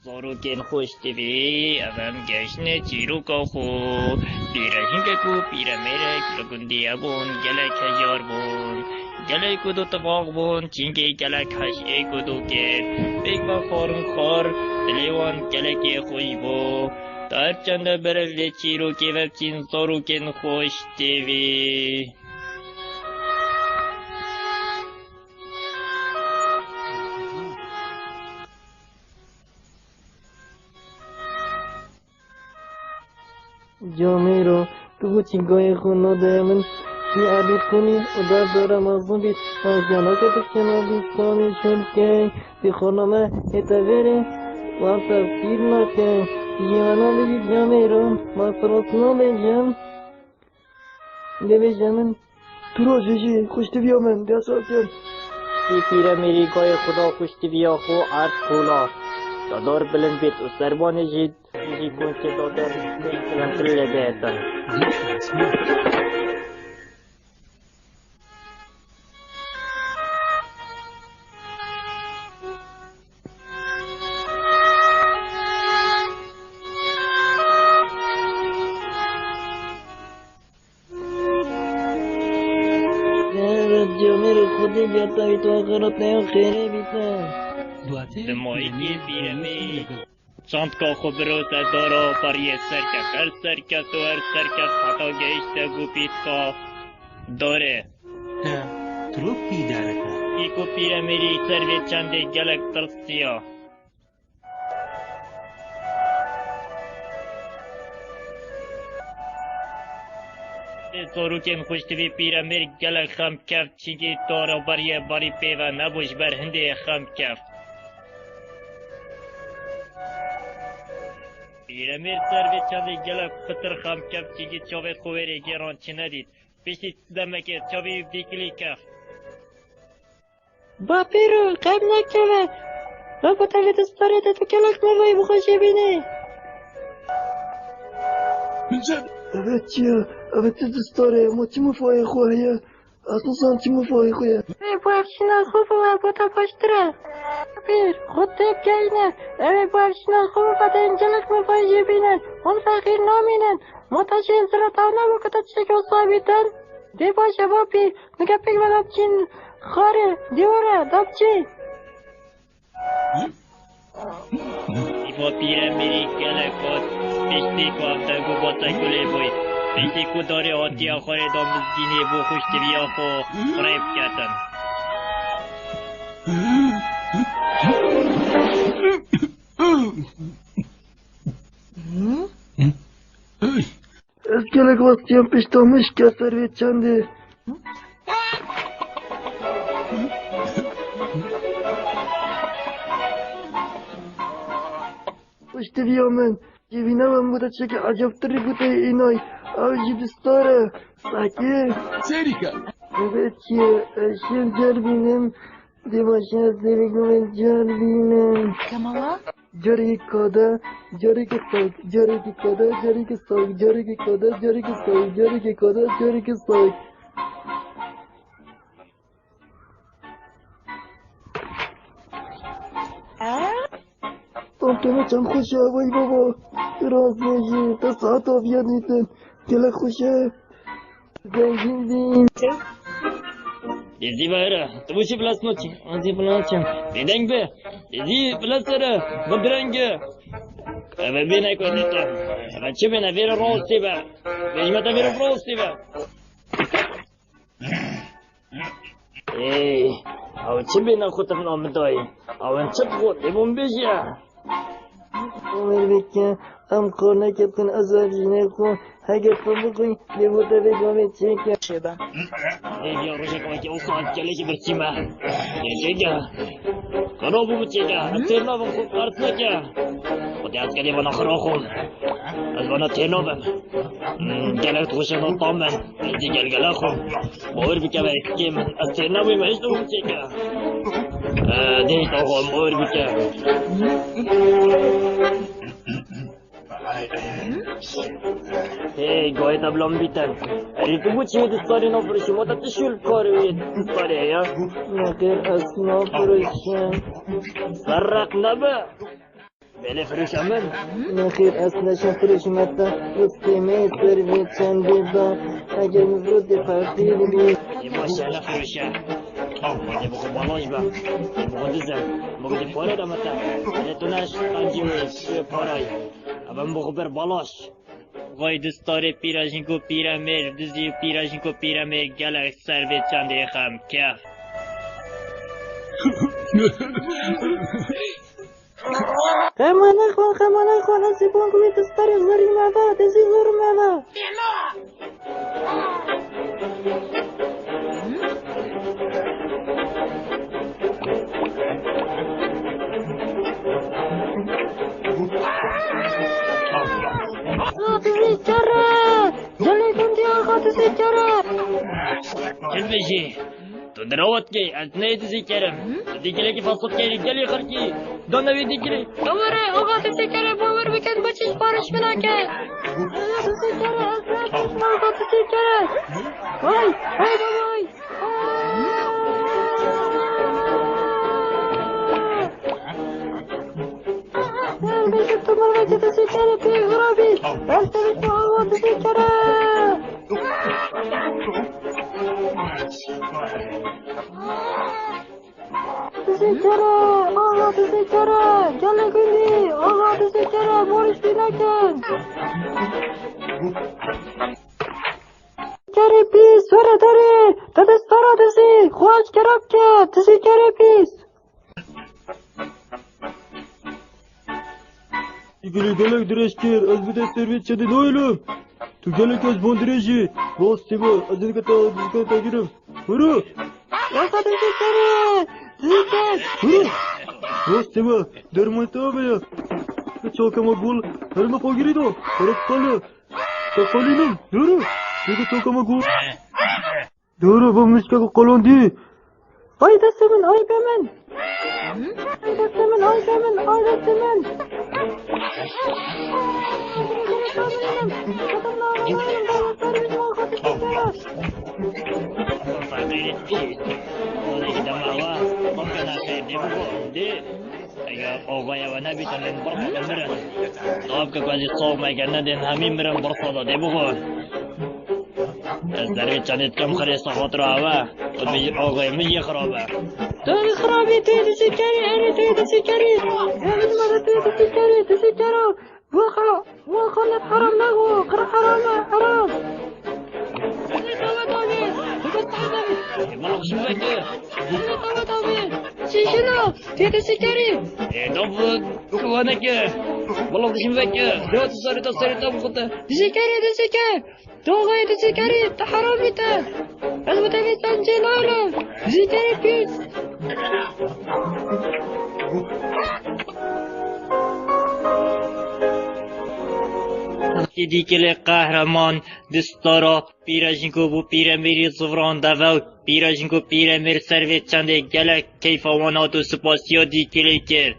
Zoruken خوشتیوی اون گشنه چیروکا خو پیرهنگ کو پیرمره کلگندی ابون گلک هزار بون گلک کدو تقاق بون چینگی گلک هش ای کدو که بیگ با خورن خور دلیوان گلکی خوش بو تر چند برل چیروکی وبچین زوروکن خوشتیوی جامعه تو چیگاه خونه من چی عبید کنی و دارم از اون بید از جانکه بکنه بیستانی شد که بی خونمه اتواره و هم تفکیر نکن جیوانا بگید جامعه رو ما فراسنا بجم ببجم من تو رو جیجی خوشتی بیا من دستا کن ای پیر امریکای خدا خوشتی بیا خو عرض خولا دادار بلند بیت و سربان جید جی کن که دادار بلند تله بیتن جامعه رو خودی بیارتا بی تو آخرات نیو خیره بیتن دمایی که پیرمی چند که خود روز دارا پریه سرکت هر سرکت و هر سرکت حتا گیشت گوپیت که داره تروپی داره ای کو پیرمیری سروی چنده گلک ترسیا زوروکن خوشتوی پیرمیر گلک خم کفت چینگی دارا بریه باری پیوه نبوش بر هنده خم کفت پیرمیر سروی چنده گلک پتر خم کفت چینگی چاوه خویره گیران چی ندید پیشی دمکه چاوی بیکلی کفت با پیرو قبل نکنه را با تاوی دستاره تو کلک موایی بخوشه بینه اوه چیه؟ اوه چه دستاره؟ ما چی مفایی خواهیه؟ اساسان چی مفایی خواهیه؟ با افشینا خوب و با تا پاشتره پیر خود تیب گینه اوه با افشینا خوب و تا اینجلک مفایی بینن اون فقیر نامینن ما تا چین سرا تاونه بکتا چک و صابیتن دی باشه با پیر نگه پیگ و داب چین خاره دیواره داب چی؟ ایفا پیرمیری گلکات پیشتی که افترگو با تکوله بوی پیشتی که داره آتی آخار دامز جینی بو خوشتوی آخو خریب کتن از گلک واستیم پیشتامش که سرویت چنده خوشتی بیا من جیبینه من بوده چه که عجبتری بوده اینای آجی دستاره ساکه سریکا ببه چیه اشیم جر بینم دیماشین از دیوگو من جر بینم Kamala? جاری کاده جاری که ساک جاری که کاده جاری که ساک جاری که کاده جاری که ساک جاری که کاده جاری که ساک تو چند خوشه وای بابا راز میشی تا ساعت آفیت نیستن گله خوشه زنگین دین دیزی بایره تو بوشی پلاس نوچی آنزی پلاسم بیدنگ به دیزی پلاس سره بدرنگه اوه بینه کنیتا اوه چه بینه ویره راستی به ویجمتا ویره راستی به ای اوه چه بینه خودت نامدایی اوه چه خود ایمون بیشه عمر بکن هم کار نکتن از افجینه کن اگر تو بخوی دیموتا بگامه چه کن Shiba. ای بیا روشه که وکی اصلا کلیشی برچیمه چه که کنو بگو چه که ترنا بم خوب قرد نکه خودی از کلی بنا خرا خون از بنا ترنا بم گلک توشه نان تام من ایدی گلگله خون باور بکه و اکی من از ترنا بیم ایش نمون چه که دیت آقا باور بکه Hey, goy tablam biten. Ritu bu çiğ dışarı ne fırışım, o da tışıl karı dışarı ya. مگر اصلا پرشم Sarrak ne be? بله فروشم من. نخیر اصلا فروش متا رستمی سرویت چند دیدم اگر مفروض فرقی بی ماشاءالله فروشه. مگه بخو بالاش با. بخو دزم. مگه پاره دم تا. نتونش انجیوش پاره. اما بخو بر بالاش. وای دستار پیراژینکو پیرامر دزی پیراژینکو پیرامر گلک سرویت چند خم کف. خمانه خون از بانگوی دستاری زوری مدا دزی زور مدا دزی چره جلی کندی آقا دزی چره چل بشی تو دروات کی از نیت ذکرم دیگه که فاصله کی گلی خرکی دانوی دیگه دوباره آقا دزی چره باور بکن بچیش بارش بنا که دزی چره آقا دزی چره وای وای وای بشه تو مرگه دزی چره پی غرابی بلته بشه آقا دزی چره تذكره آقا تذكره جلي كندي آقا تذكره بورش بنا كن تذكره بيس ورا داري تدستارا دزي خواج كراب كه تذكره بيس Gelek direşker, az bir de servet çadı doyulum. Tu gelek az bondireji, boz tibo, azını kata girim. Huru, آقا تذكره تذكر huru. Boz tibo, derma tabi ya. Çokama gol, harma kogiri do, harap kalı. Kalinum, huru. Çünkü çokama gol. Huru, bu miska kolon di. Ay destemin, ay bemen. Ay destemin, ay bemen, ay destemin. Ogaya wana bitamin barqa miran. Qabka qazi sawmagandan hamin miran barqada debugo. Azlari chanet kam kharisa xotirava. Tabi ogay mi xaraba. Tabi xarabi tedi sikari, ani tedi sikari. Ani mara tedi sikari, tsikaro. Waqa haram lagu, qara haram haram. Malak shubaki. Shishino, tedi sikari. Dobu kuvanaki. Malak shubaki. Dot sarita buqta. Sikari. Doğaya sikari, ta haram ita. Elbette bir bence lala. Sikari pis. Dikili kahraman distara pirajinko bu piramiri zıvranda ve pirajinko piramir servet çande gelek keyfavanatı spasyo dikili kir.